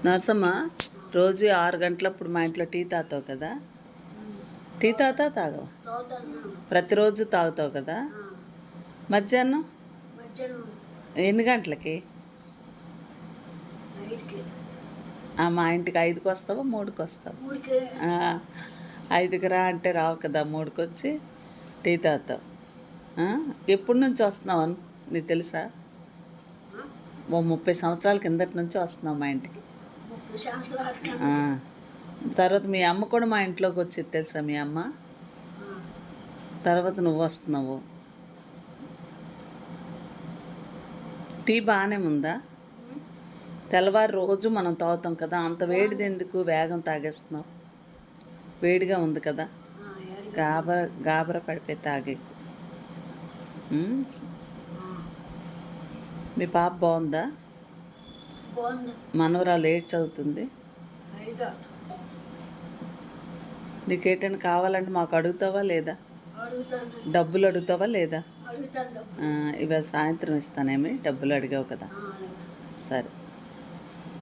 నరసమ్మ, రోజు 6 గంటలప్పుడు మా ఇంట్లో టీ తాగుతావు కదా? టీ తాగవు? ప్రతిరోజు తాగుతావు కదా? మధ్యాహ్నం ఎన్ని గంటలకి? మా ఇంటికి 5కి వస్తావా 3కి వస్తావా? 5కి రా అంటే రావు కదా, 3కి వచ్చి టీ తాగుతావు. ఎప్పటి నుంచి వస్తున్నావు నీకు తెలుసా? 30 సంవత్సరాల కిందటి నుంచి వస్తున్నావు మా ఇంటికి. తర్వాత మీ అమ్మ కూడా మా ఇంట్లోకి వచ్చేది తెలుసా? మీ అమ్మ తర్వాత నువ్వు వస్తున్నావు. టీ బాగానే ఉందా? తెల్లవారు రోజు మనం తాగుతాం కదా, అంత వేడిది ఎందుకు వేగం తాగేస్తున్నావు? వేడిగా ఉంది కదా, గాబరా పడిపోయి తాగే. మీ పాప బాగుందా? మనవరాలు ఏడు చదువుతుంది? నీకేటైనా కావాలంటే మాకు అడుగుతావా లేదా? డబ్బులు అడుగుతావా లేదా? ఇవాళ సాయంత్రం ఇస్తానేమి, డబ్బులు అడిగావు కదా. సరే.